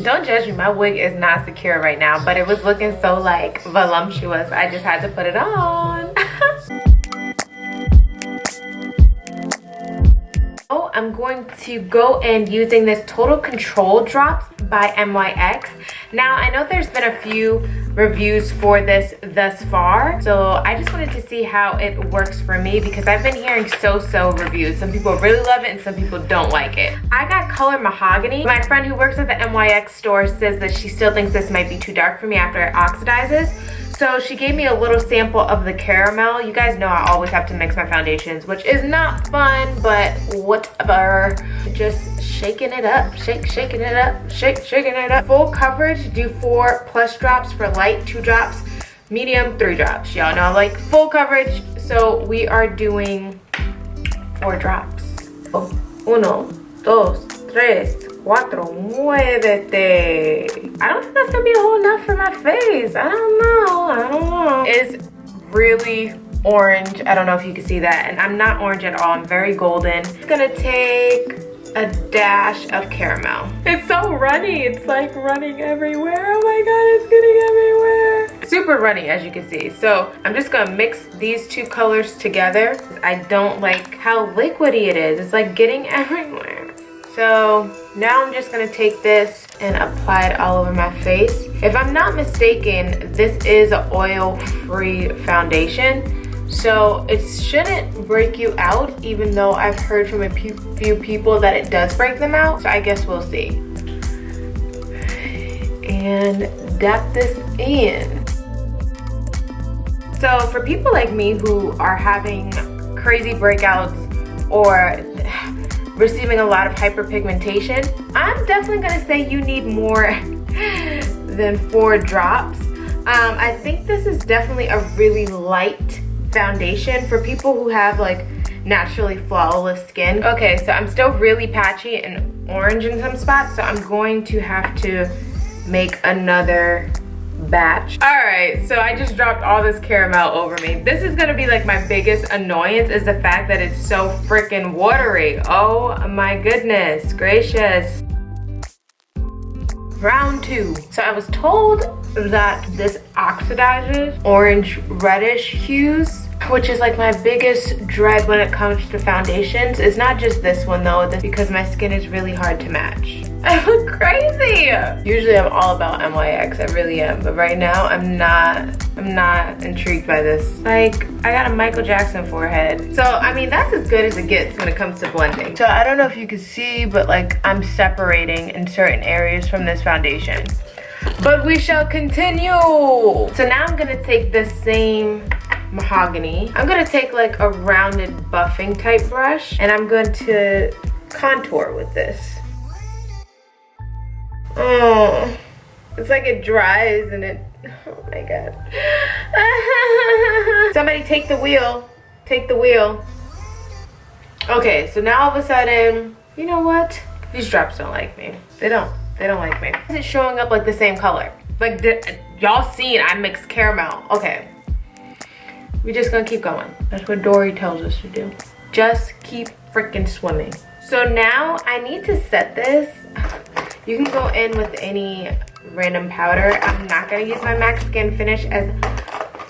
Don't judge me, my wig is not secure right now, but it was looking so like voluptuous. I just had to put it on. Oh, I'm going to go in using this Total Control Drops by NYX. Now, I know there's been a few reviews for this thus far, so I just wanted to see how it works for me because I've been hearing so-so reviews. Some people really love it and some people don't like it. I got color mahogany. My friend who works at the NYX store says that she still thinks this might be too dark for me after it oxidizes. So she gave me a little sample of the caramel. You guys know I always have to mix my foundations, which is not fun, but whatever. Just shaking it up, shaking it up, shaking it up. Full coverage, do 4+ drops. For light, 2 drops. Medium, 3 drops. Y'all know I like full coverage, so we are doing 4 drops. Oh, 1, 2, 3, 4, muévete. I don't think that's gonna be a whole enough for my face. I don't know. It's really orange. I don't know if you can see that. And I'm not orange at all. I'm very golden. It's gonna take a dash of caramel. It's so runny. It's like running everywhere. Oh my God, it's getting everywhere. Super runny, as you can see. So I'm just gonna mix these 2 colors together. I don't like how liquidy it is. It's like getting everywhere. So now I'm just gonna take this and apply it all over my face. If I'm not mistaken, this is an oil-free foundation, so it shouldn't break you out, even though I've heard from a few people that it does break them out. So I guess we'll see. And dab this in. So for people like me who are having crazy breakouts or receiving a lot of hyperpigmentation, I'm definitely gonna say you need more than 4 drops. I think this is definitely a really light foundation for people who have like naturally flawless skin. Okay, so I'm still really patchy and orange in some spots, so I'm going to have to make another batch. All right, so I just dropped all this caramel over me. This is gonna be like my biggest annoyance, is the fact that it's so freaking watery. Oh my goodness gracious. Round 2. So I was told that this oxidizes orange reddish hues, which is like my biggest dread when it comes to foundations. It's not just this one though, this because my skin is really hard to match. I look crazy. Usually I'm all about NYX, I really am, but right now I'm not intrigued by this. Like, I got a Michael Jackson forehead. So I mean, that's as good as it gets when it comes to blending. So I don't know if you can see, but like I'm separating in certain areas from this foundation. But we shall continue. So now I'm gonna take the same mahogany. I'm gonna take like a rounded buffing type brush and I'm going to contour with this. Oh, it's like it dries and it, oh my God. Somebody take the wheel, take the wheel. Okay, so now all of a sudden, you know what? These drops don't like me. They don't like me. Why is it showing up like the same color? Like, y'all seen I mixed caramel. Okay. We're just gonna keep going. That's what Dory tells us to do. Just keep freaking swimming. So now I need to set this. You can go in with any random powder. I'm not gonna use my MAC Skin Finish as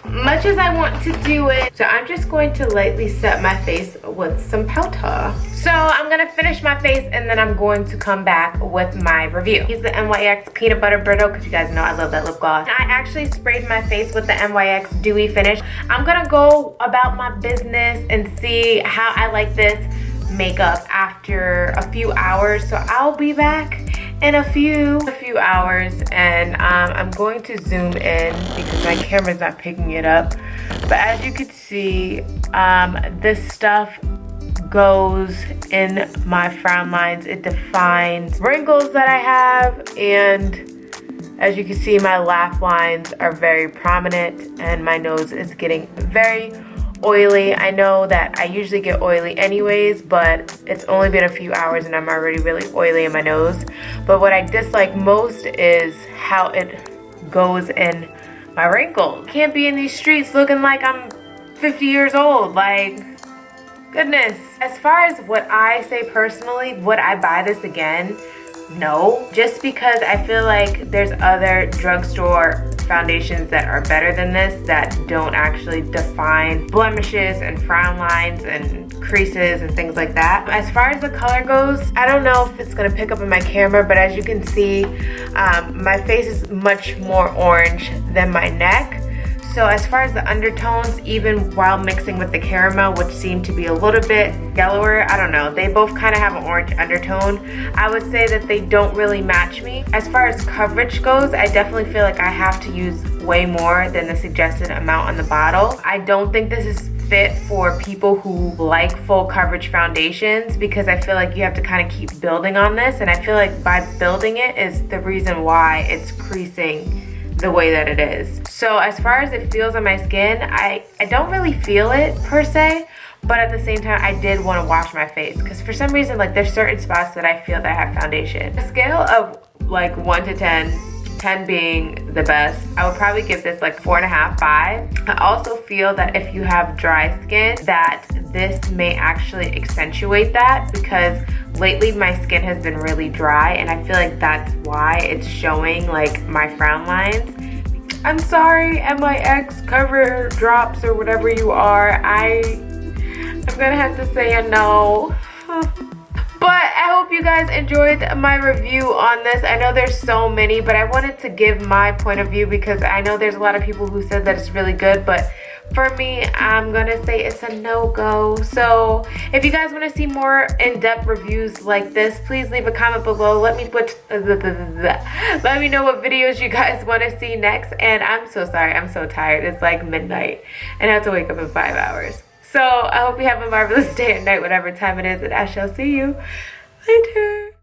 much as I want to do it. So I'm just going to lightly set my face with some powder. So I'm gonna finish my face and then I'm going to come back with my review. Use the NYX Peanut Butter Brittle because you guys know I love that lip gloss. I actually sprayed my face with the NYX Dewy Finish. I'm gonna go about my business and see how I like this makeup after a few hours. So I'll be back in a few hours and I'm going to zoom in because my camera's not picking it up. But as you can see, this stuff goes in my frown lines. It defines wrinkles that I have, and as you can see, my laugh lines are very prominent and my nose is getting very oily. I know that I usually get oily anyways, but it's only been a few hours and I'm already really oily in my nose. But what I dislike most is how it goes in my wrinkles. Can't be in these streets looking like I'm 50 years old. Like, goodness. As far as what I say personally, would I buy this again? no, just because I feel like there's other drugstore foundations that are better than this that don't actually define blemishes and frown lines and creases and things like that. As far as the color goes, I don't know if it's gonna pick up in my camera, but as you can see, my face is much more orange than my neck. So as far as the undertones, even while mixing with the caramel, which seemed to be a little bit yellower, I don't know, they both kind of have an orange undertone. I would say that they don't really match me. As far as coverage goes, I definitely feel like I have to use way more than the suggested amount on the bottle. I don't think this is fit for people who like full coverage foundations, because I feel like you have to kind of keep building on this, and I feel like by building it is the reason why it's creasing the way that it is. So as far as it feels on my skin, I don't really feel it per se, but at the same time I did want to wash my face, because for some reason, like, there's certain spots that I feel that I have foundation. A scale of like 1 to 10, 10 being the best, I would probably give this like 4.5, 5. I also feel that if you have dry skin, that this may actually accentuate that, because lately my skin has been really dry, and I feel like that's why it's showing like my frown lines. I'm sorry, NYX Cover Drops or whatever you are. I'm gonna have to say a no. But I hope you guys enjoyed my review on this. I know there's so many, but I wanted to give my point of view, because I know there's a lot of people who said that it's really good, but for me, I'm gonna say it's a no-go. So if you guys want to see more in-depth reviews like this, please leave a comment below. Let me know what videos you guys want to see next. And I'm so sorry, I'm so tired. It's like midnight and I have to wake up in 5 hours. So I hope you have a marvelous day and night, whatever time it is, and I shall see you later.